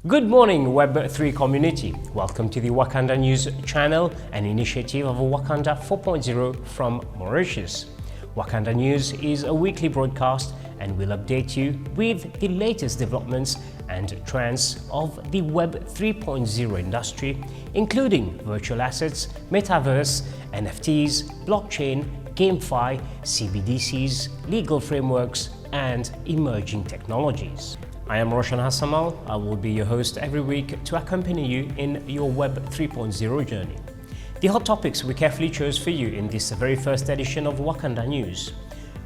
Good morning, Web3 community. Welcome to the Wakanda News channel, an initiative of Wakanda 4.0 from Mauritius. Wakanda News is a weekly broadcast and will update you with the latest developments and trends of the Web 3.0 industry, including virtual assets, metaverse, NFTs, blockchain, GameFi, CBDCs, legal frameworks, and emerging technologies. I am Roshan Hassamal. I will be your host every week to accompany you in your Web 3.0 journey. The hot topics we carefully chose for you in this very first edition of Wakanda News: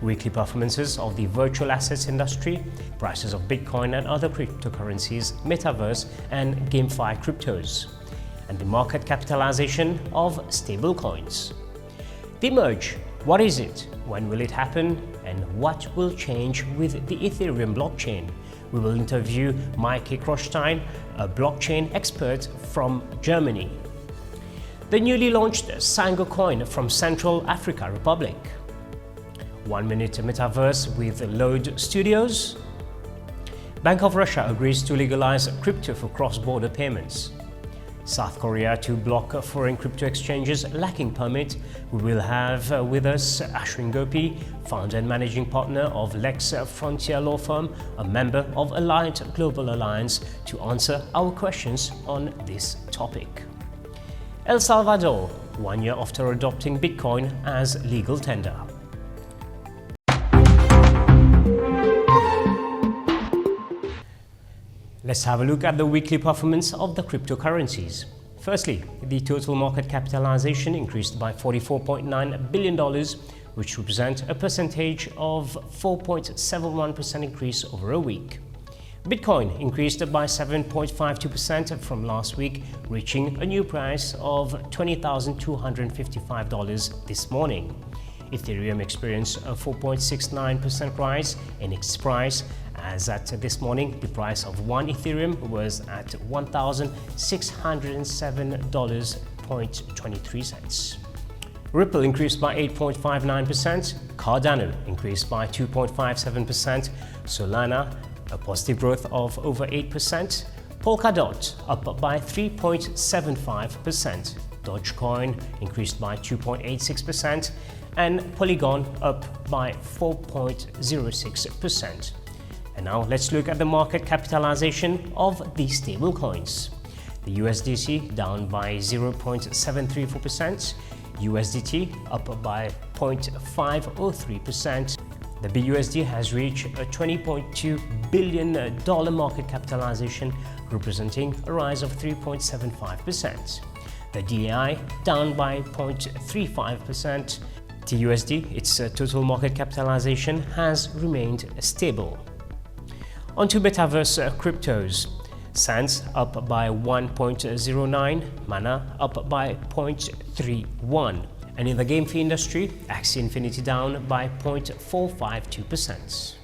weekly performances of the virtual assets industry, prices of Bitcoin and other cryptocurrencies, metaverse and GameFi cryptos, and the market capitalization of stablecoins. The merge. What is it? When will it happen? And what will change with the Ethereum blockchain? We will interview Mike Kroschstein, a blockchain expert from Germany. The newly launched Sango Coin from Central Africa Republic. 1 minute metaverse with Load Studios. Bank of Russia agrees to legalize crypto for cross-border payments. South Korea to block foreign crypto exchanges lacking permit. We will have with us Ashwin Gopi, founder and managing partner of Lex Frontier Law Firm, a member of Alliant Global Alliance, to answer our questions on this topic. El Salvador, 1 year after adopting Bitcoin as legal tender. Let's have a look at the weekly performance of the cryptocurrencies. Firstly, the total market capitalization increased by $44.9 billion, which represents a percentage of 4.71% increase over a week. Bitcoin increased by 7.52% from last week, reaching a new price of $20,255 this morning. Ethereum experienced a 4.69% rise in its price, as at this morning the price of 1 Ethereum was at $1,607.23. Ripple increased by 8.59%, Cardano increased by 2.57%, Solana a positive growth of over 8%, Polkadot up by 3.75%, Dogecoin increased by 2.86%, and Polygon up by 4.06%. And now let's look at the market capitalization of the stablecoins. The USDC down by 0.734%, USDT up by 0.503%. The BUSD has reached a $20.2 billion market capitalization, representing a rise of 3.75%. The DAI down by 0.35%. TUSD, its total market capitalization has remained stable. On to metaverse cryptos. Sands up by 1.09, Mana up by 0.31. And in the game fee industry, Axie Infinity down by 0.452%.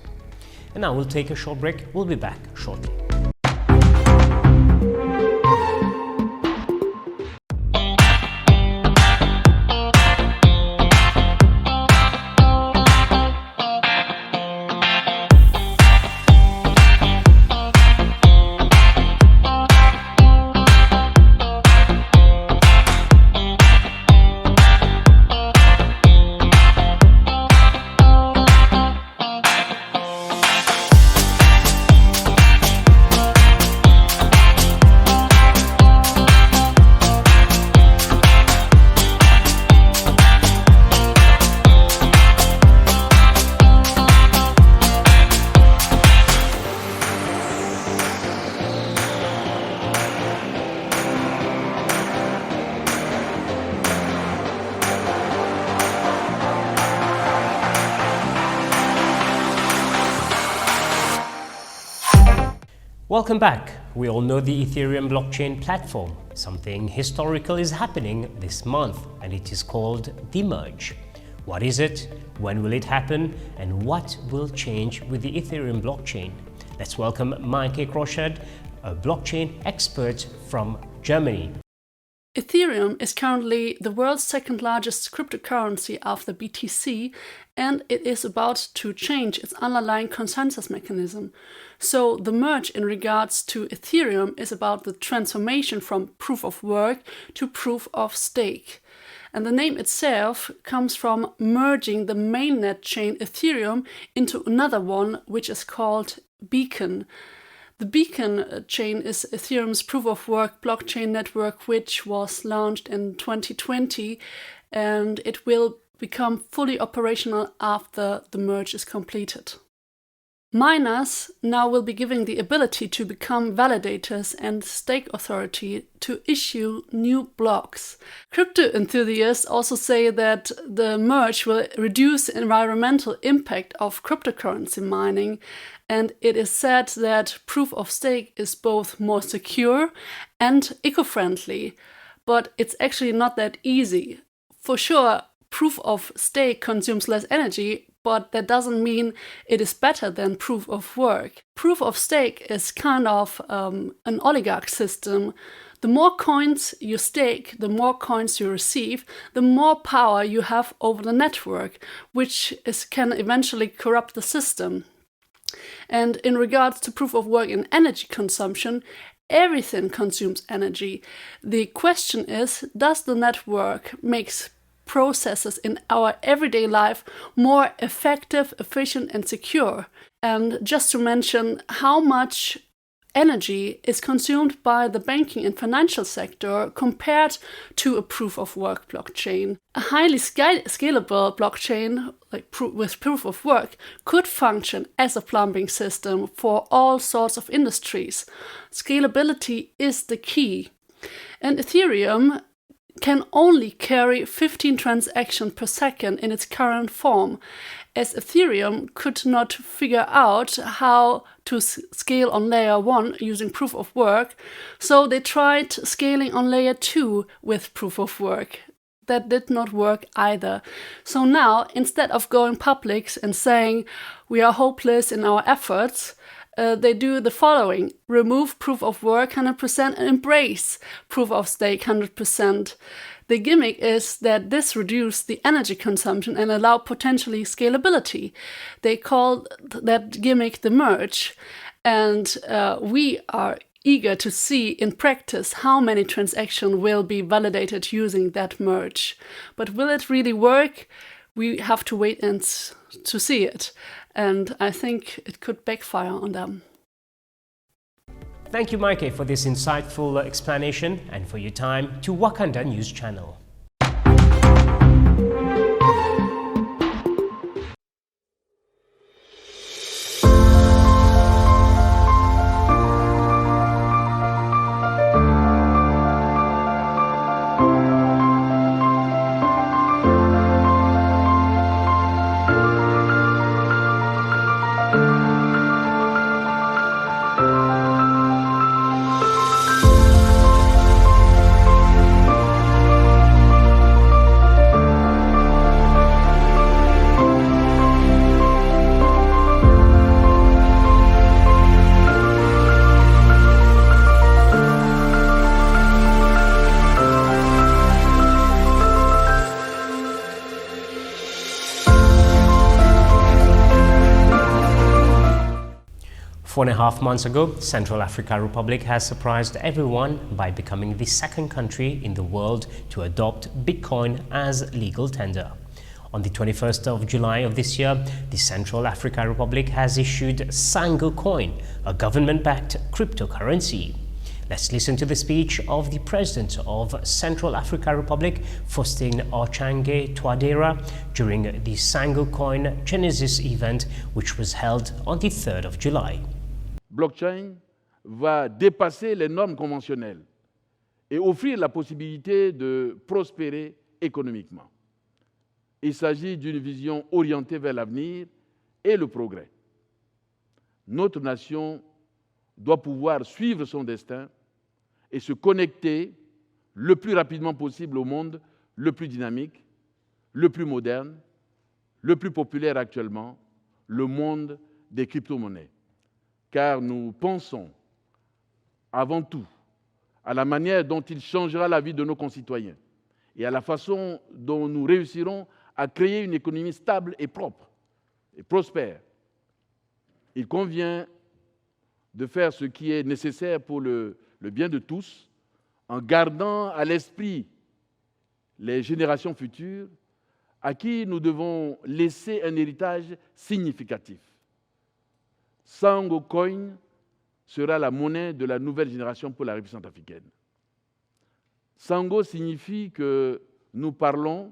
And now we'll take a short break. We'll be back shortly. Welcome back. We all know the Ethereum blockchain platform. Something historical is happening this month, and it is called the merge. What is it? When will it happen? And what will change with the Ethereum blockchain? Let's welcome Mike Kroschstein, a blockchain expert from Germany. Ethereum is currently the world's second largest cryptocurrency after BTC, and it is about to change its underlying consensus mechanism. So the merge in regards to Ethereum is about the transformation from proof of work to proof of stake. And the name itself comes from merging the mainnet chain Ethereum into another one, which is called Beacon. The Beacon chain is Ethereum's proof-of-work blockchain network, which was launched in 2020, and it will become fully operational after the merge is completed. Miners now will be given the ability to become validators and stake authority to issue new blocks. Crypto enthusiasts also say that the merge will reduce the environmental impact of cryptocurrency mining, and it is said that proof of stake is both more secure and eco-friendly, but it's actually not that easy. For sure, proof of stake consumes less energy, but that doesn't mean it is better than proof of work. Proof of stake is kind of an oligarch system. The more coins you stake, the more coins you receive, the more power you have over the network, which can eventually corrupt the system. And in regards to proof of work and energy consumption, everything consumes energy. The question is, does the network make processes in our everyday life more effective, efficient, and secure? And just to mention how much energy is consumed by the banking and financial sector compared to a proof-of-work blockchain. A highly scalable blockchain, with proof of work, could function as a plumbing system for all sorts of industries. Scalability is the key. And Ethereum can only carry 15 transactions per second in its current form, as Ethereum could not figure out how to scale on layer 1 using proof of work, so they tried scaling on layer 2 with proof of work. That did not work either. So now, instead of going public and saying we are hopeless in our efforts, they do the following: remove proof of work 100% and embrace proof of stake 100%. The gimmick is that this reduces the energy consumption and allow potentially scalability. They call that gimmick the merge. And we are eager to see in practice how many transactions will be validated using that merge. But will it really work? We have to wait and to see it. And I think it could backfire on them. Thank you, Maike, for this insightful explanation and for your time to Wakanda News Channel. Four and a half months ago, Central African Republic has surprised everyone by becoming the second country in the world to adopt Bitcoin as legal tender. On the 21st of July of this year, the Central African Republic has issued Sango Coin, a government-backed cryptocurrency. Let's listen to the speech of the President of Central African Republic, Faustin Archange Touadéra, during the Sango Coin Genesis event, which was held on the 3rd of July. Blockchain va dépasser les normes conventionnelles et offrir la possibilité de prospérer économiquement. Il s'agit d'une vision orientée vers l'avenir et le progrès. Notre nation doit pouvoir suivre son destin et se connecter le plus rapidement possible au monde le plus dynamique, le plus moderne, le plus populaire actuellement, le monde des crypto-monnaies. Car nous pensons avant tout à la manière dont il changera la vie de nos concitoyens et à la façon dont nous réussirons à créer une économie stable et propre et prospère. Il convient de faire ce qui est nécessaire pour le bien de tous, en gardant à l'esprit les générations futures à qui nous devons laisser un héritage significatif. Sango Coin sera la monnaie de la nouvelle génération pour la République centrafricaine. Sango signifie que nous parlons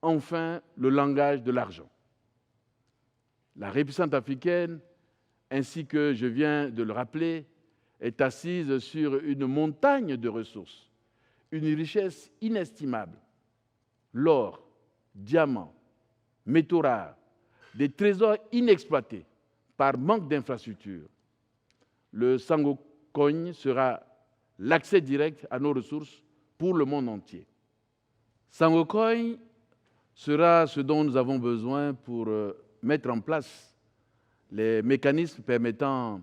enfin le langage de l'argent. La République centrafricaine, ainsi que je viens de le rappeler, est assise sur une montagne de ressources, une richesse inestimable, l'or, diamants, métaux rares, des trésors inexploités par manque d'infrastructures. Le Sango Coin sera l'accès direct à nos ressources pour le monde entier. Sango Coin sera ce dont nous avons besoin pour mettre en place les mécanismes permettant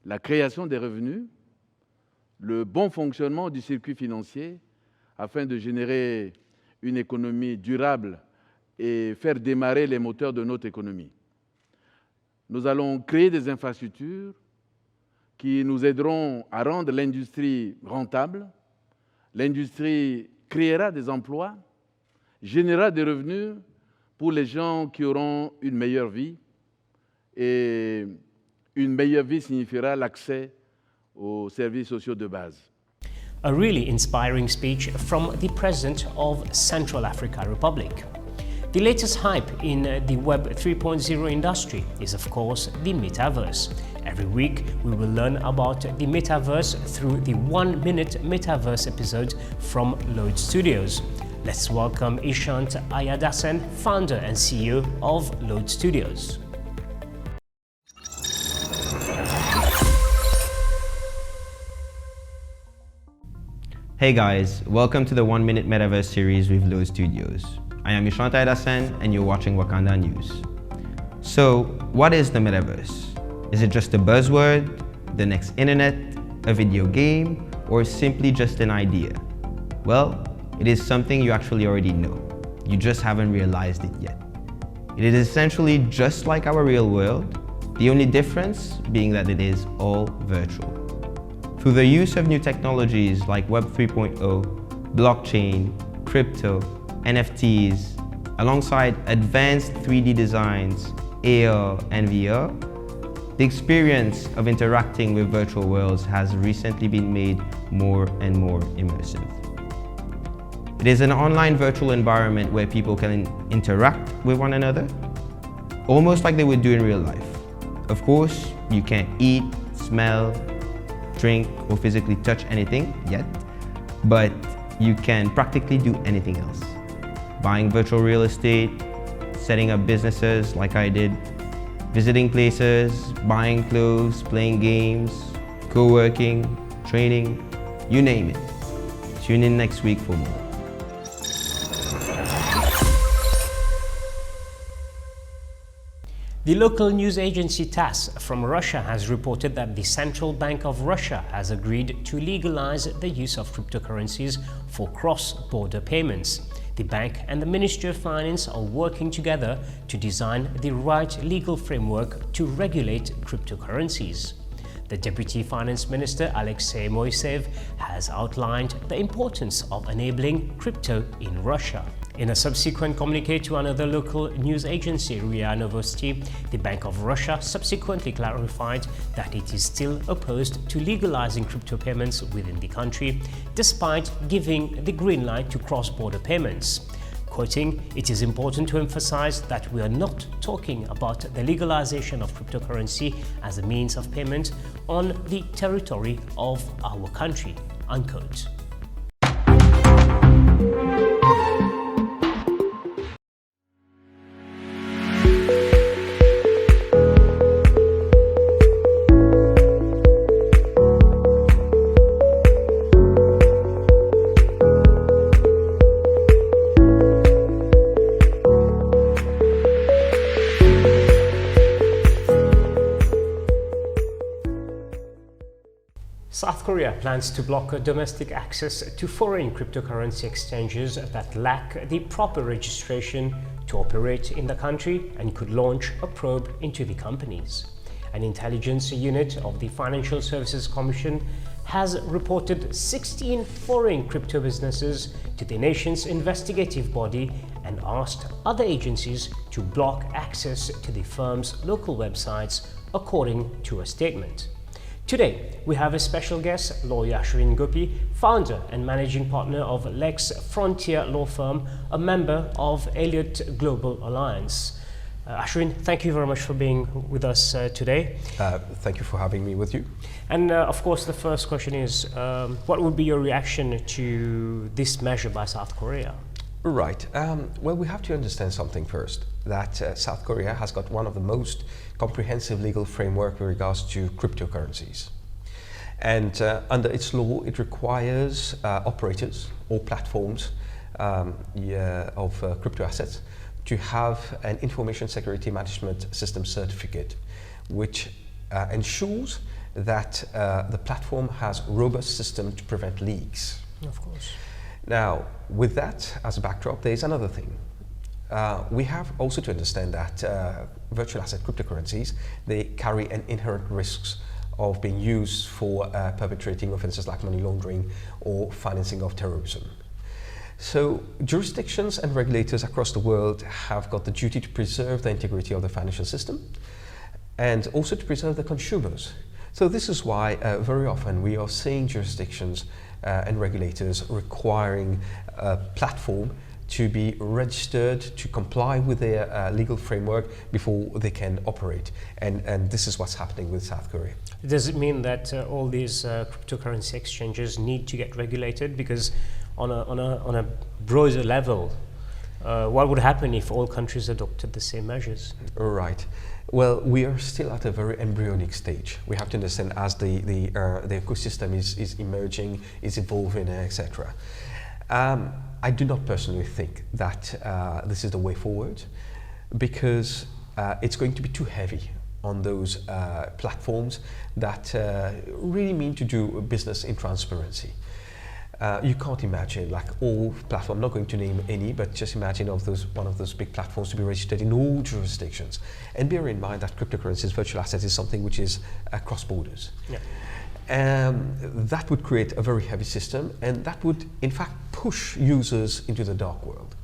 la création des revenus, le bon fonctionnement du circuit financier afin de générer une économie durable et faire démarrer les moteurs de notre économie. Nous allons créer des infrastructures qui nous aideront à rendre l'industrie rentable. L'industrie créera des emplois, générera des revenus pour les gens qui auront une meilleure vie. Et une meilleure vie signifiera l'accès aux services sociaux de base. A really inspiring speech from the President of Central Africa Republic. The latest hype in the Web 3.0 industry is, of course, the metaverse. Every week, we will learn about the metaverse through the 1-minute metaverse episode from Load Studios. Let's welcome Ishant Ayadasan, founder and CEO of Load Studios. Hey guys, welcome to the 1-minute Metaverse series with Load Studios. I am Ishant Ayadasan and you're watching Wakanda News. So, what is the Metaverse? Is it just a buzzword, the next internet, a video game, or simply just an idea? Well, it is something you actually already know. You just haven't realized it yet. It is essentially just like our real world, the only difference being that it is all virtual. Through the use of new technologies like Web 3.0, blockchain, crypto, NFTs, alongside advanced 3D designs, AR and VR, the experience of interacting with virtual worlds has recently been made more and more immersive. It is an online virtual environment where people can interact with one another, almost like they would do in real life. Of course, you can't eat, smell, drink, or physically touch anything yet, but you can practically do anything else. Buying virtual real estate, setting up businesses like I did, visiting places, buying clothes, playing games, co-working, training, you name it. Tune in next week for more. The local news agency TASS from Russia has reported that the Central Bank of Russia has agreed to legalize the use of cryptocurrencies for cross-border payments. The bank and the Ministry of Finance are working together to design the right legal framework to regulate cryptocurrencies. The Deputy Finance Minister Alexei Moiseev has outlined the importance of enabling crypto in Russia. In a subsequent communique to another local news agency, RIA Novosti, the Bank of Russia subsequently clarified that it is still opposed to legalizing crypto payments within the country, despite giving the green light to cross-border payments. Quoting, "It is important to emphasize that we are not talking about the legalization of cryptocurrency as a means of payment on the territory of our country," unquote. South Korea Korea plans to block domestic access to foreign cryptocurrency exchanges that lack the proper registration to operate in the country and could launch a probe into the companies. An intelligence unit of the Financial Services Commission has reported 16 foreign crypto businesses to the nation's investigative body and asked other agencies to block access to the firm's local websites, according to a statement. Today, we have a special guest, lawyer Ashwin Gopi, founder and managing partner of Lex Frontier Law Firm, a member of Elliott Global Alliance. Ashwin, thank you very much for being with us today. Thank you for having me with you. And of course, the first question is, what would be your reaction to this measure by South Korea? Right. Well, we have to understand something first, that South Korea has got one of the most comprehensive legal framework with regards to cryptocurrencies. And under its law, it requires operators or platforms of crypto assets to have an information security management system certificate, which ensures that the platform has a robust system to prevent leaks. Of course. Now, with that as a backdrop, there's another thing. We have also to understand that virtual asset cryptocurrencies, they carry an inherent risks of being used for perpetrating offenses like money laundering or financing of terrorism. So jurisdictions and regulators across the world have got the duty to preserve the integrity of the financial system and also to preserve the consumers. So this is why very often we are seeing jurisdictions and regulators requiring a platform to be registered to comply with their legal framework before they can operate. And this is what's happening with South Korea. Does it mean that all these cryptocurrency exchanges need to get regulated? Because on a broader level, what would happen if all countries adopted the same measures? Right. Well, we are still at a very embryonic stage. We have to understand as the ecosystem is emerging, is evolving, etc. I do not personally think that this is the way forward, because it's going to be too heavy on those platforms that really mean to do business in transparency. You can't imagine like all platforms, I'm not going to name any, but just imagine one of those big platforms to be registered in all jurisdictions. And bear in mind that cryptocurrencies, virtual assets is something which is cross borders. Yeah. That would create a very heavy system, and that would in fact push users into the dark world,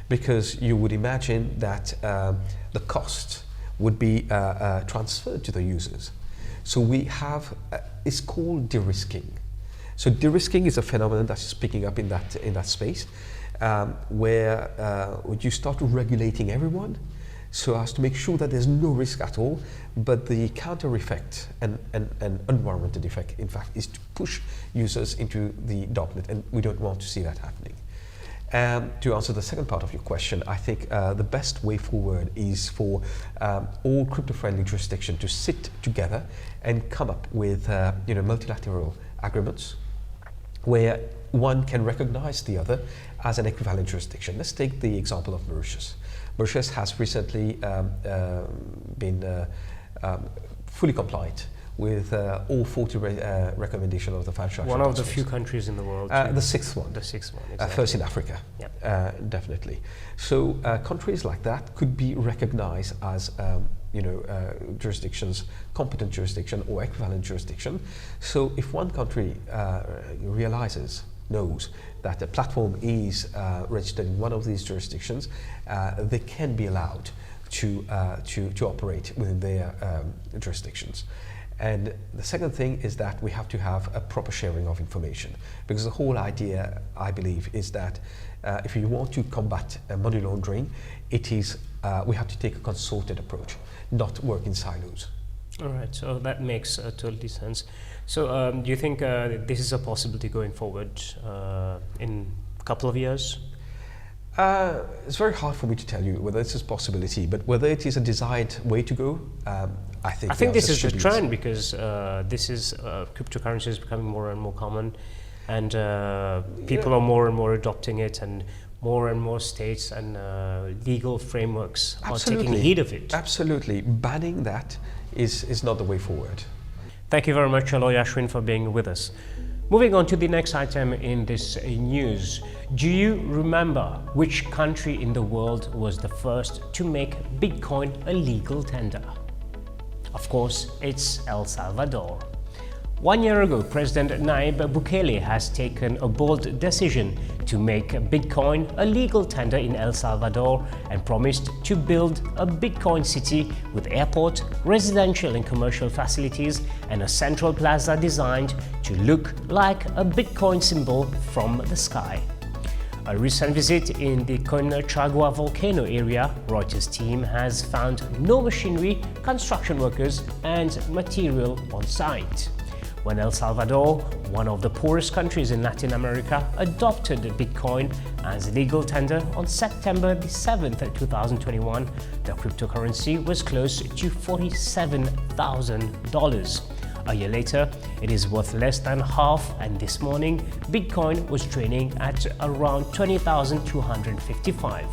because you would imagine that the cost would be transferred to the users. So we have, it's called de-risking. So de-risking is a phenomenon that's picking up in that space, where you start regulating everyone so as to make sure that there's no risk at all, but the counter effect and unwarranted effect, in fact, is to push users into the darknet, and we don't want to see that happening. To answer the second part of your question, I think the best way forward is for all crypto-friendly jurisdictions to sit together and come up with multilateral agreements where one can recognize the other as an equivalent jurisdiction. Let's take the example of Mauritius. Mauritius has recently been fully compliant with all 40 recommendations of the Financial Action One of the Task few Force. countries in the world. The sixth one. The sixth one, exactly. First in Africa, Yep. definitely. So countries like that could be recognized as jurisdictions, competent jurisdiction or equivalent jurisdiction. So if one country knows that a platform is registered in one of these jurisdictions, they can be allowed to operate within their jurisdictions. And the second thing is that we have to have a proper sharing of information, because the whole idea, I believe, is that if you want to combat money laundering, we have to take a consulted approach, not work in silos. All right, so that makes totally sense. So do you think this is a possibility going forward in a couple of years? It's very hard for me to tell you whether this is a possibility, but whether it is a desired way to go, I think this is the trend, because cryptocurrency is becoming more and more common, and people are more and more adopting it, and more states and legal frameworks are taking heed of it. Absolutely. Banning that is not the way forward. Thank you very much, lawyer Ashwin, for being with us. Moving on to the next item in this news. Do you remember which country in the world was the first to make Bitcoin a legal tender? Of course, it's El Salvador. 1 year ago, President Nayib Bukele has taken a bold decision to make Bitcoin a legal tender in El Salvador and promised to build a Bitcoin city with airport, residential and commercial facilities and a central plaza designed to look like a Bitcoin symbol from the sky. A recent visit in the Conchagua volcano area, Reuters team has found no machinery, construction workers and material on site. When El Salvador, one of the poorest countries in Latin America, adopted Bitcoin as legal tender on September 7, 2021, the cryptocurrency was close to $47,000. A year later, it is worth less than half, and this morning, Bitcoin was trading at around 20,255.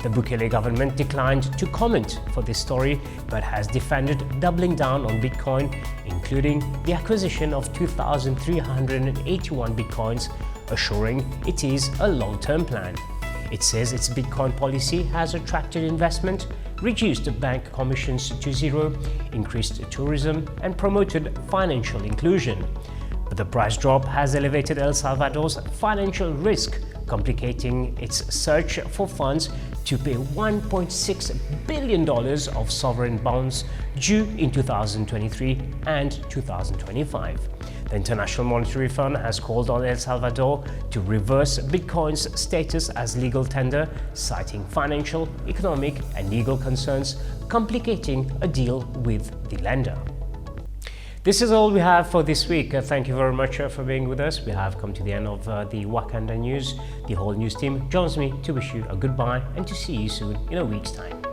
The Bukele government declined to comment for this story, but has defended doubling down on Bitcoin, including the acquisition of 2,381 Bitcoins, assuring it is a long-term plan. It says its Bitcoin policy has attracted investment, reduced bank commissions to zero, increased tourism, and promoted financial inclusion. But the price drop has elevated El Salvador's financial risk, complicating its search for funds to pay $1.6 billion of sovereign bonds due in 2023 and 2025. The International Monetary Fund has called on El Salvador to reverse Bitcoin's status as legal tender, citing financial, economic, and legal concerns, complicating a deal with the lender. This is all we have for this week. Thank you very much for being with us. We have come to the end of the Wakanda News. The whole news team joins me to wish you a goodbye and to see you soon in a week's time.